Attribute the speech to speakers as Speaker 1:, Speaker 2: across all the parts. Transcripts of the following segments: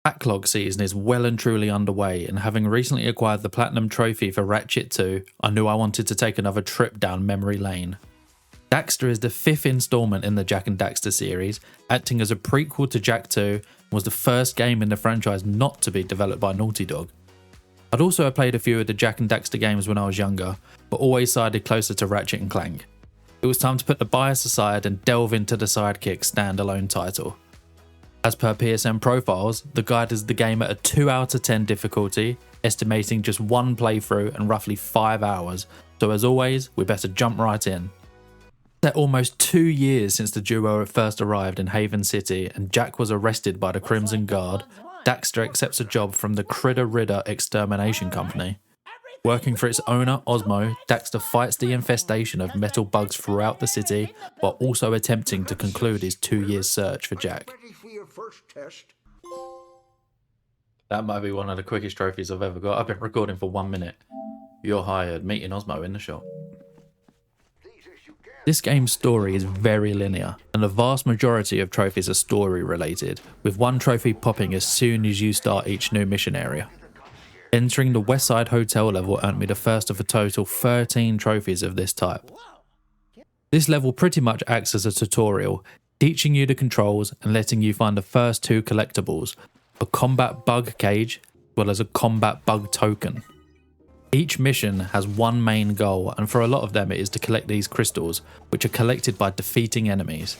Speaker 1: Backlog season is well and truly underway, and having recently acquired the Platinum Trophy for Ratchet 2, I knew I wanted to take another trip down memory lane. Daxter is the 5th installment in the Jak and Daxter series, acting as a prequel to Jak 2, and was the first game in the franchise not to be developed by Naughty Dog. I'd also played a few of the Jak and Daxter games when I was younger, but always sided closer to Ratchet and Clank. It was time to put the bias aside and delve into the Sidekick standalone title. As per PSN profiles, the guide is the game at a 2 out of 10 difficulty, estimating just one playthrough and roughly 5 hours, so as always, we better jump right in. It's almost 2 years since the duo first arrived in Haven City and Jak was arrested by the Crimson Guard. Daxter accepts a job from the Critter Ridder Extermination Company. Working for its owner, Osmo, Daxter fights the infestation of metal bugs throughout the city, while also attempting to conclude his 2-year search for Jak. That might be one of the quickest trophies I've ever got. I've been recording for 1 minute. You're hired, meeting Osmo in the shop. This game's story is very linear, and the vast majority of trophies are story related, with one trophy popping as soon as you start each new mission area. Entering the Westside Hotel level earned me the first of a total 13 trophies of this type. This level pretty much acts as a tutorial, teaching you the controls and letting you find the first 2 collectibles, a combat bug cage as well as a combat bug token. Each mission has one main goal, and for a lot of them it is to collect these crystals, which are collected by defeating enemies.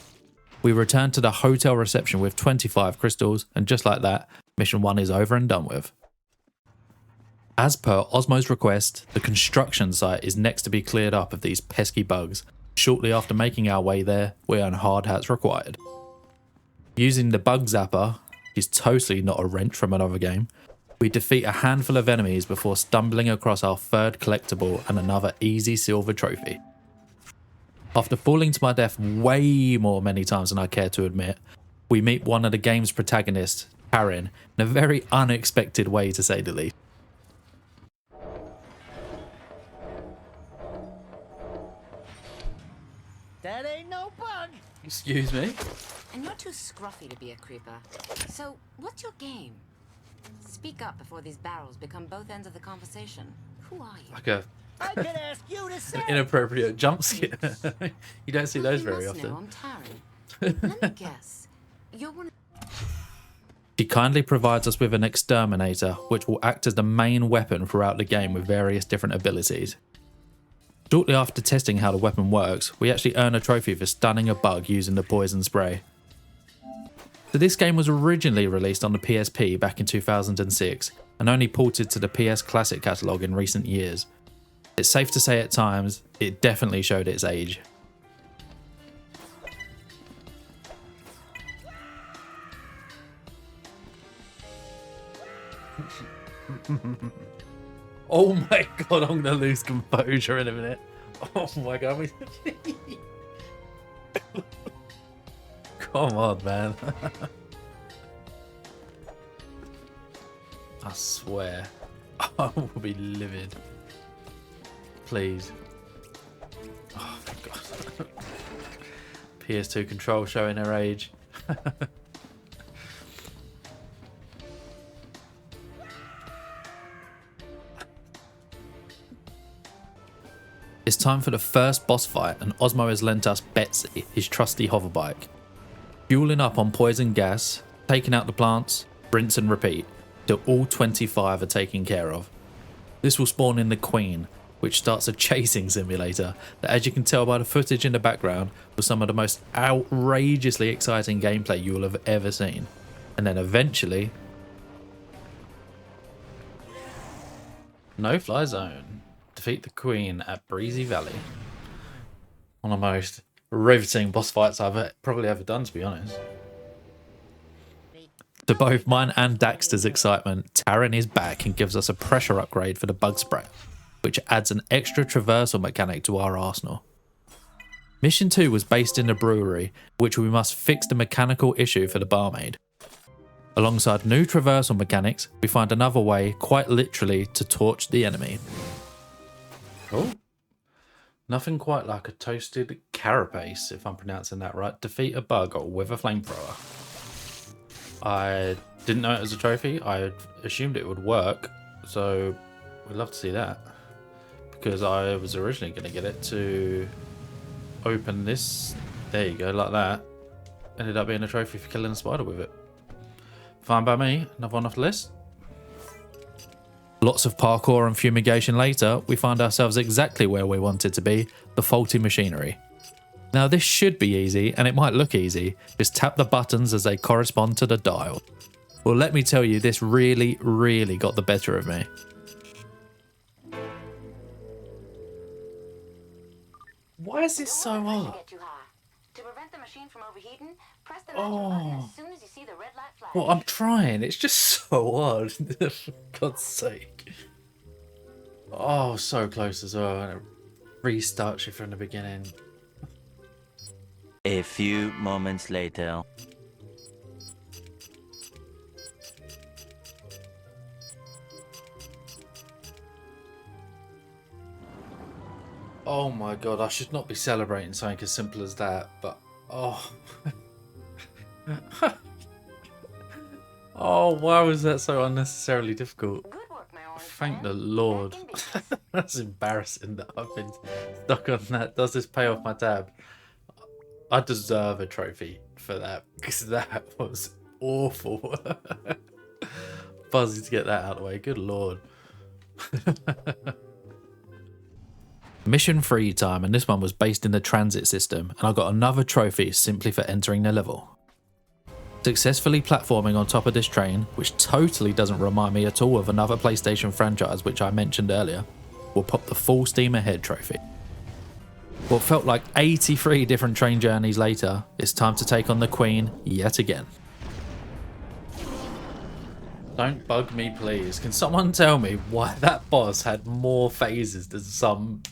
Speaker 1: We return to the hotel reception with 25 crystals, and just like that, mission 1 is over and done with. As per Osmo's request, the construction site is next to be cleared up of these pesky bugs. Shortly after making our way there, we earn hard hats required. Using the bug zapper, is totally not a wrench from another game, we defeat a handful of enemies before stumbling across our 3rd collectible and another easy silver trophy. After falling to my death way more many times than I care to admit, we meet one of the game's protagonists, Karen, in a very unexpected way to say the least.
Speaker 2: That ain't no bug!
Speaker 1: Excuse me?
Speaker 3: And you're too scruffy to be a creeper. So, what's your game? Speak up before these barrels become both ends of the conversation. Who are you?
Speaker 1: Like a
Speaker 2: I could ask you to say.
Speaker 1: an inappropriate jump scare. You don't see those very
Speaker 3: You must
Speaker 1: often.
Speaker 3: know I'm Taryn. Let me guess. You're one of...
Speaker 1: She kindly provides us with an exterminator, which will act as the main weapon throughout the game with various different abilities. Shortly after testing how the weapon works, we actually earn a trophy for stunning a bug using the poison spray. So this game was originally released on the PSP back in 2006 and only ported to the PS Classic catalogue in recent years. It's safe to say at times, it definitely showed its age. Oh my god, I'm gonna lose composure in a minute. Oh my god. Come on, man. I swear. I will be livid. Please. Oh my god. PS2 control showing her age. It's time for the first boss fight, and Osmo has lent us Betsy, his trusty hoverbike. Fueling up on poison gas, taking out the plants, rinse and repeat, till all 25 are taken care of. This will spawn in the Queen, which starts a chasing simulator that, as you can tell by the footage in the background, was some of the most outrageously exciting gameplay you will have ever seen. And then eventually... No-fly zone. Defeat the Queen at Breezy Valley. One of the most riveting boss fights I've probably ever done, to be honest. To both mine and Daxter's excitement, Taryn is back and gives us a pressure upgrade for the bug spray, which adds an extra traversal mechanic to our arsenal. Mission 2 was based in the brewery, which we must fix the mechanical issue for the barmaid. Alongside new traversal mechanics, we find another way, quite literally, to torch the enemy. Oh, nothing quite like a toasted carapace, if I'm pronouncing that right. Defeat a bug with a flamethrower. I Didn't know it was a trophy. I assumed it would work, so we'd love to see that. Because I was originally going to get it to open this. There you go, like that. Ended up being a trophy for killing a spider with it. Fine by me. Another one off the list. Lots of parkour and fumigation later, we find ourselves exactly where we wanted to be, the faulty machinery. Now this should be easy, and it might look easy, just tap the buttons as they correspond to the dial. Well, let me tell you, this really, really got the better of me. Why is this so hard?
Speaker 3: To prevent the machine from overheating, press the button as soon as you see the red light flash.
Speaker 1: Well, I'm trying. It's just so hard. For God's sake. Oh, so close as well. And it restarts you from the beginning.
Speaker 4: A few moments later.
Speaker 1: Oh my God, I should not be celebrating something as simple as that, but oh. Oh, why was that so unnecessarily difficult?
Speaker 3: Good work, my orange
Speaker 1: Thank
Speaker 3: man.
Speaker 1: the Lord.
Speaker 3: Back in
Speaker 1: That's embarrassing that I've been stuck on that. Does this pay off my tab? I deserve a trophy for that because that was awful. Fuzzy to get that out of the way. Good Lord. Mission free time, and this one was based in the transit system, and I got another trophy simply for entering the level. Successfully platforming on top of this train, which totally doesn't remind me at all of another PlayStation franchise which I mentioned earlier, will pop the full steam ahead trophy. What felt like 83 different train journeys later, it's time to take on the Queen yet again. Don't bug me please, can someone tell me why that boss had more phases than some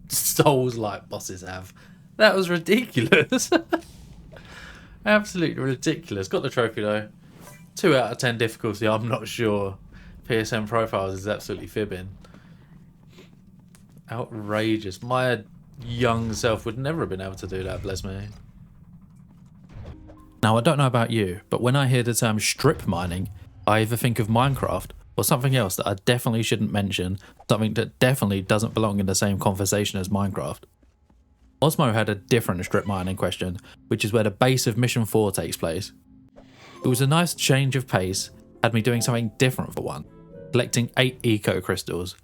Speaker 1: Souls-like bosses have? That was ridiculous. Absolutely ridiculous. Got the trophy though. 2 out of 10 difficulty, I'm not sure. PSN Profiles is absolutely fibbing. Outrageous. My young self would never have been able to do that, bless me. Now I don't know about you, but when I hear the term strip mining, I either think of Minecraft or something else that I definitely shouldn't mention, something that definitely doesn't belong in the same conversation as Minecraft. Osmo had a different strip mining question, which is where the base of Mission 4 takes place. It was a nice change of pace, had me doing something different for one, collecting 8 eco crystals.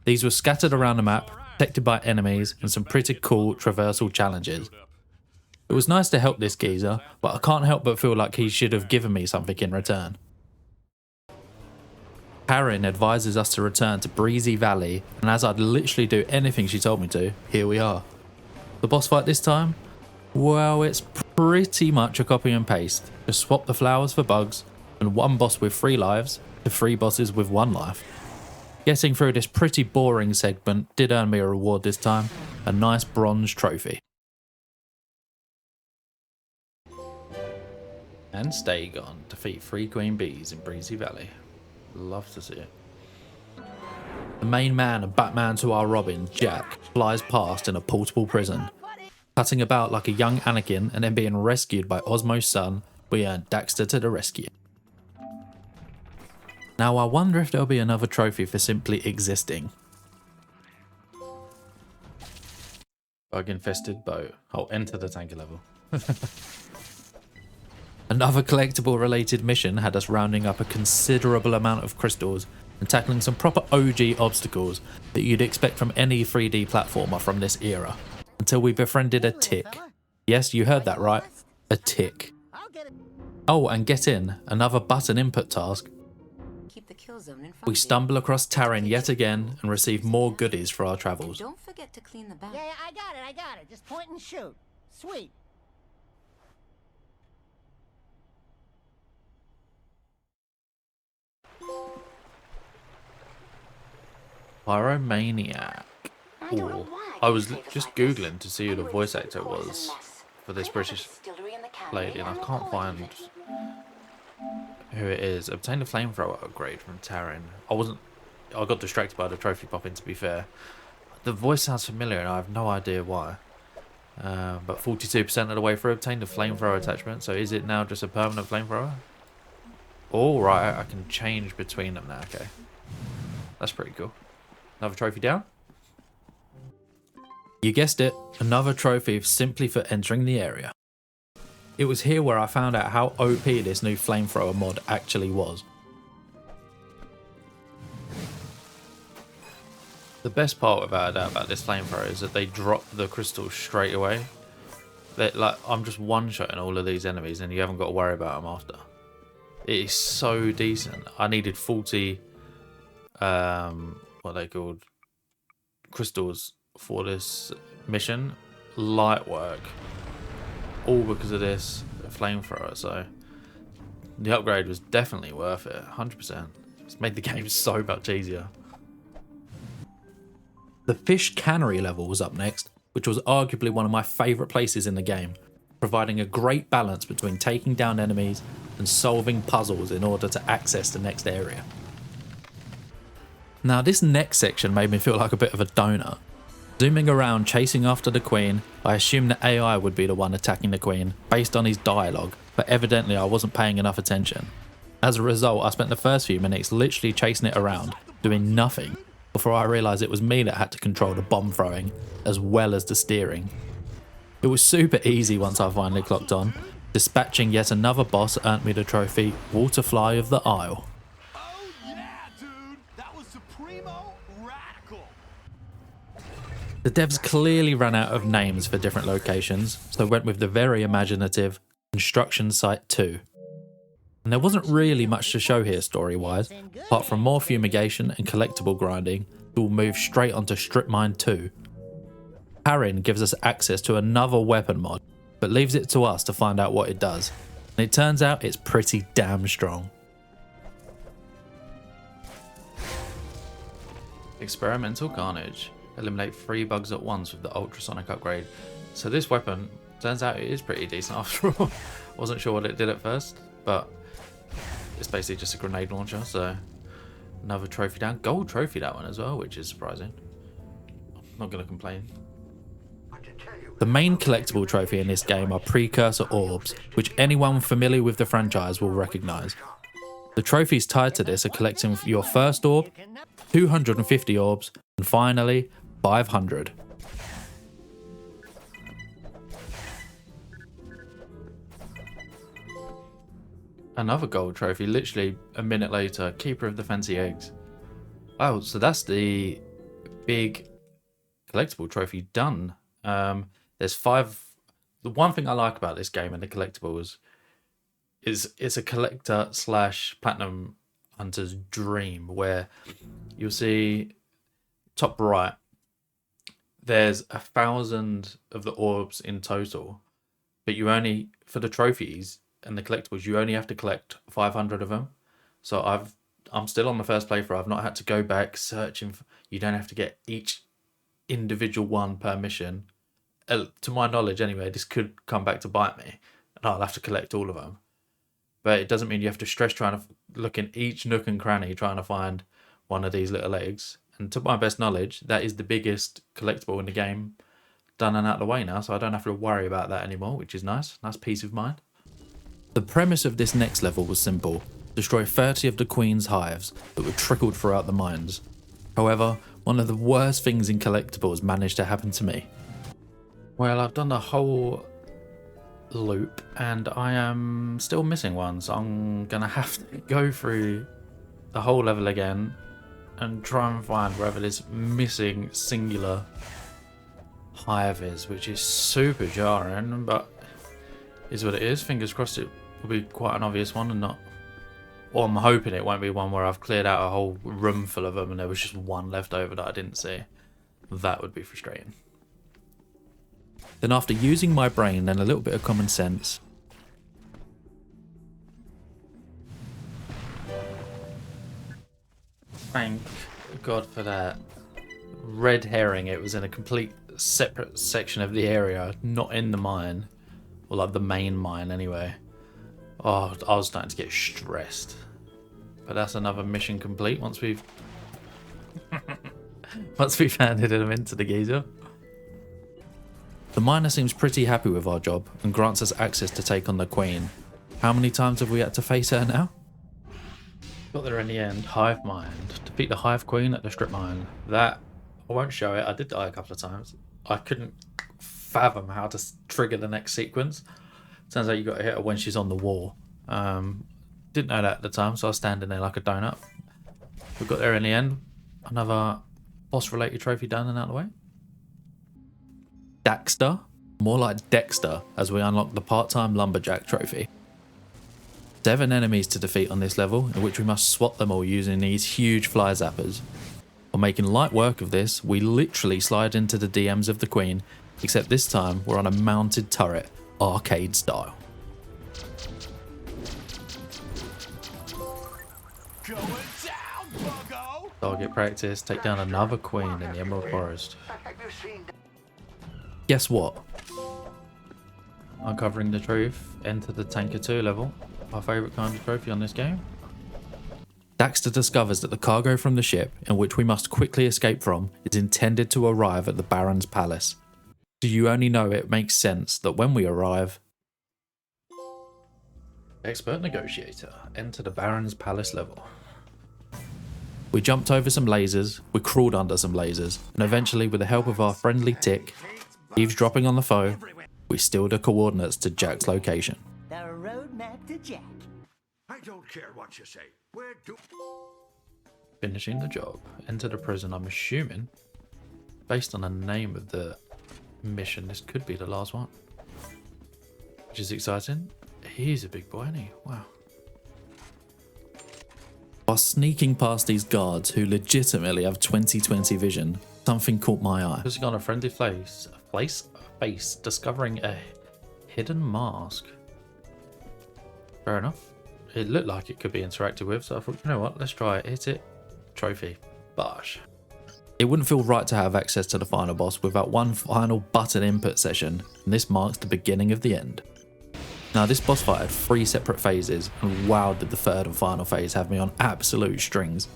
Speaker 1: These were scattered around the map, protected by enemies, and some pretty cool traversal challenges. It was nice to help this geezer, but I can't help but feel like he should have given me something in return. Karen advises us to return to Breezy Valley, and as I'd literally do anything she told me to, here we are. The boss fight this time? Well, it's pretty much a copy and paste. Just swap the flowers for bugs, and one boss with 3 lives to 3 bosses with 1 life. Getting through this pretty boring segment did earn me a reward this time, a nice bronze trophy. And stay gone. Defeat 3 queen bees in Breezy Valley. Love to see it. The main man and Batman to our Robin, Jack, flies past in a portable prison. Cutting about like a young Anakin and then being rescued by Osmo's son, we earn Daxter to the rescue. Now I wonder if there'll be another trophy for simply existing. Bug-infested boat. Oh, enter the tanker level. Another collectible related mission had us rounding up a considerable amount of crystals and tackling some proper OG obstacles that you'd expect from any 3D platformer from this era, until we befriended a tick. Yes, you heard that right, a tick. Oh, and get in, another button input task.
Speaker 3: Keep the kill zone in front
Speaker 1: We
Speaker 3: of you.
Speaker 1: stumble across Taryn yet again and receive more goodies for our travels.
Speaker 3: Don't forget to clean the back.
Speaker 2: Yeah, I got it. Just point and shoot. Sweet.
Speaker 1: Pyromaniac.
Speaker 3: I don't know
Speaker 1: Ooh.
Speaker 3: why
Speaker 1: I was
Speaker 3: you behave
Speaker 1: just
Speaker 3: like this.
Speaker 1: googling to see who the
Speaker 3: Anyway,
Speaker 1: voice
Speaker 3: this
Speaker 1: actor
Speaker 3: is a
Speaker 1: was
Speaker 3: mess.
Speaker 1: for this
Speaker 3: Clean up the
Speaker 1: British
Speaker 3: distillery and the
Speaker 1: lady, and I
Speaker 3: cannery,
Speaker 1: can't
Speaker 3: we'll
Speaker 1: find
Speaker 3: leave it.
Speaker 1: who it is. Obtained a flamethrower upgrade from Taryn. I got distracted by the trophy popping, to be fair. The voice sounds familiar and I have no idea why. But 42% of the way through, obtained a flamethrower attachment. So is it now just a permanent flamethrower? All right, I can change between them now. Okay, that's pretty cool. Another trophy down. You guessed it, another trophy simply for entering the area. It was here where I found out how OP this new flamethrower mod actually was. The best part without a doubt about this flamethrower is that they drop the crystals straight away. Like, I'm just one-shotting all of these enemies and you haven't got to worry about them after. It is so decent. I needed 40, what are they called? Crystals for this mission. Light work. All because of this flamethrower, so the upgrade was definitely worth it, 100%. It's made the game so much easier. The fish cannery level was up next, which was arguably one of my favourite places in the game, providing a great balance between taking down enemies and solving puzzles in order to access the next area. Now this next section made me feel like a bit of a donut. Zooming around chasing after the Queen, I assumed the AI would be the one attacking the Queen based on his dialogue, but evidently I wasn't paying enough attention. As a result, I spent the first few minutes literally chasing it around, doing nothing, before I realised it was me that had to control the bomb throwing, as well as the steering. It was super easy once I finally clocked on. Dispatching yet another boss earned me the trophy Waterfly of the Isle.
Speaker 5: Oh yeah, dude! That was supremo radical!
Speaker 1: The devs clearly ran out of names for different locations, so went with the very imaginative Construction Site 2. And there wasn't really much to show here story-wise, apart from more fumigation and collectible grinding. We'll move straight onto Strip Mine 2. Harin gives us access to another weapon mod, but leaves it to us to find out what it does. And it turns out it's pretty damn strong. Experimental Carnage. Eliminate 3 bugs at once with the ultrasonic upgrade. So this weapon, turns out it is pretty decent after all. Wasn't sure what it did at first, but it's basically just a grenade launcher, so another trophy down. Gold trophy that one as well, which is surprising. I'm not going to complain. The main collectible trophy in this game are precursor orbs, which anyone familiar with the franchise will recognise. The trophies tied to this are collecting your first orb, 250 orbs, and finally 500. Another gold trophy, literally a minute later, Keeper of the Fancy Eggs. Oh, so that's the big collectible trophy done. There's 5. The one thing I like about this game and the collectibles is it's a collector / platinum hunter's dream, where you'll see top right, there's 1,000 of the orbs in total, but you only, for the trophies and the collectibles, you only have to collect 500 of them. So I'm still on the first playthrough. I've not had to go back searching for, you don't have to get each individual one per mission. To my knowledge anyway, this could come back to bite me and I'll have to collect all of them. But it doesn't mean you have to stress trying to look in each nook and cranny trying to find one of these little eggs. And to my best knowledge, that is the biggest collectible in the game done and out of the way now, so I don't have to worry about that anymore, which is nice. Nice peace of mind. The premise of this next level was simple. Destroy 30 of the Queen's hives that were trickled throughout the mines. However, one of the worst things in collectibles managed to happen to me. Well, I've done the whole loop and I am still missing one, so I'm gonna have to go through the whole level again and try and find wherever this missing singular hive is, which is super jarring, but is what it is. Fingers crossed it will be quite an obvious one and not, or I'm hoping it won't be one where I've cleared out a whole room full of them and there was just one left over that I didn't see. That would be frustrating. Then after using my brain and a little bit of common sense, thank God for that. Red herring, it was in a complete separate section of the area, not in the mine, or like the main mine anyway. Oh, I was starting to get stressed. But that's another mission complete once we've handed them into the geezer. The miner seems pretty happy with our job and grants us access to take on the Queen. How many times have we had to face her now? Got there in the end. Hive Mind. Defeat the Hive Queen at the Strip Mine. That, I won't show it. I did die a couple of times. I couldn't fathom how to trigger the next sequence. Turns out you got to hit her when she's on the wall. Didn't know that at the time, so I was standing there like a donut. We got there in the end. Another boss-related trophy done and out of the way. Daxter. More like Dexter, as we unlock the part-time lumberjack trophy. 7 enemies to defeat on this level, in which we must swat them all using these huge fly zappers. On making light work of this, we literally slide into the DMs of the Queen, except this time we're on a mounted turret, arcade style.
Speaker 5: Going down, buggo!
Speaker 1: Target practice, take down another Queen in the Emerald Forest. Guess what? Uncovering the truth, enter the Tanker 2 level, our favourite kind of trophy on this game. Daxter discovers that the cargo from the ship, in which we must quickly escape from, is intended to arrive at the Baron's palace. Do you only know it makes sense that when we arrive... Expert Negotiator, enter the Baron's palace level. We jumped over some lasers, we crawled under some lasers, and eventually with the help of our friendly Tick, eavesdropping on the foe, we steal the coordinates to Jack's location.
Speaker 2: The roadmap to Jack.
Speaker 6: I don't care what you say. Where do...
Speaker 1: Finishing the job. Enter the prison. I'm assuming, based on the name of the mission, this could be the last one. Which is exciting. He's a big boy, isn't he? Wow. While sneaking past these guards who legitimately have 20/20 vision, something caught my eye. Just on a friendly face, discovering a hidden mask. Fair enough. It looked like it could be interacted with, so I thought, you know what, let's try it. Hit it. Trophy. Bosh. It wouldn't feel right to have access to the final boss without one final button input session, and this marks the beginning of the end. Now, this boss fight had 3 separate phases, and wow did the third and final phase have me on absolute strings.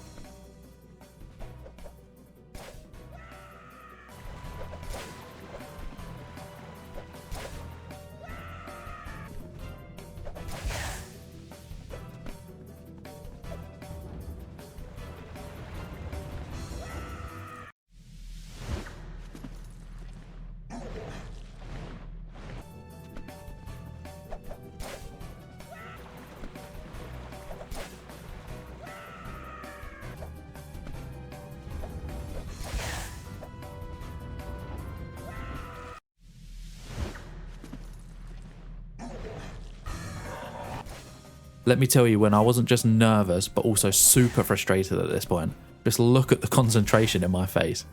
Speaker 1: Let me tell you, when I wasn't just nervous, but also super frustrated at this point. Just look at the concentration in my face.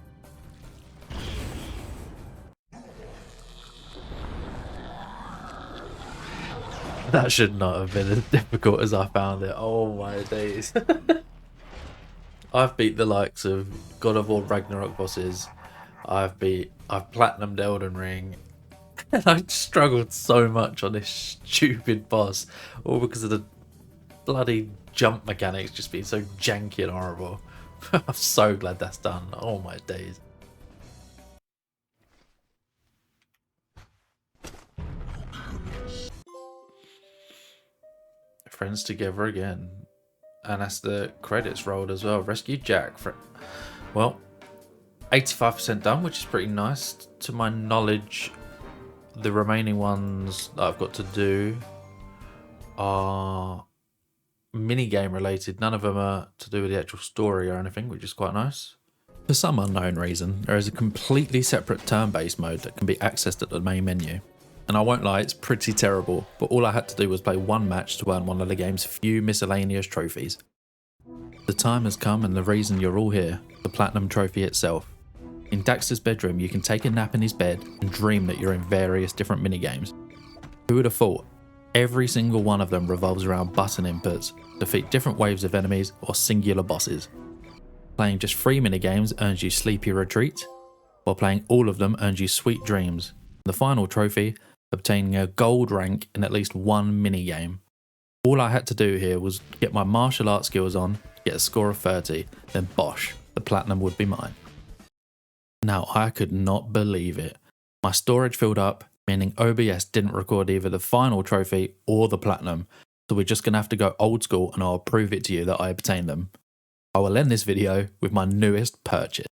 Speaker 1: That should not have been as difficult as I found it. Oh my days. I've beat the likes of God of War Ragnarok bosses. I've platinumed Elden Ring. And I struggled so much on this stupid boss. All because of the bloody jump mechanics just being so janky and horrible. I'm so glad that's done. Oh my days. Friends together again. And that's the credits rolled as well. Rescue Jack. Well, 85% done, which is pretty nice. To my knowledge, the remaining ones that I've got to do are mini-game related. None of them are to do with the actual story or anything, which is quite nice. For some unknown reason, there is a completely separate turn-based mode that can be accessed at the main menu. And I won't lie, it's pretty terrible, but all I had to do was play one match to earn one of the game's few miscellaneous trophies. The time has come, and the reason you're all here, the Platinum Trophy itself. In Daxter's bedroom, you can take a nap in his bed and dream that you're in various different minigames. Who would have thought? Every single one of them revolves around button inputs, defeat different waves of enemies or singular bosses. Playing just 3 minigames earns you Sleepy Retreat, while playing all of them earns you Sweet Dreams. The final trophy, obtaining a gold rank in at least one minigame. All I had to do here was get my martial arts skills on, get a score of 30, then bosh, the platinum would be mine. Now I could not believe it. My storage filled up, meaning OBS didn't record either the final trophy or the platinum, so we're just going to have to go old school and I'll prove it to you that I obtained them. I will end this video with my newest purchase.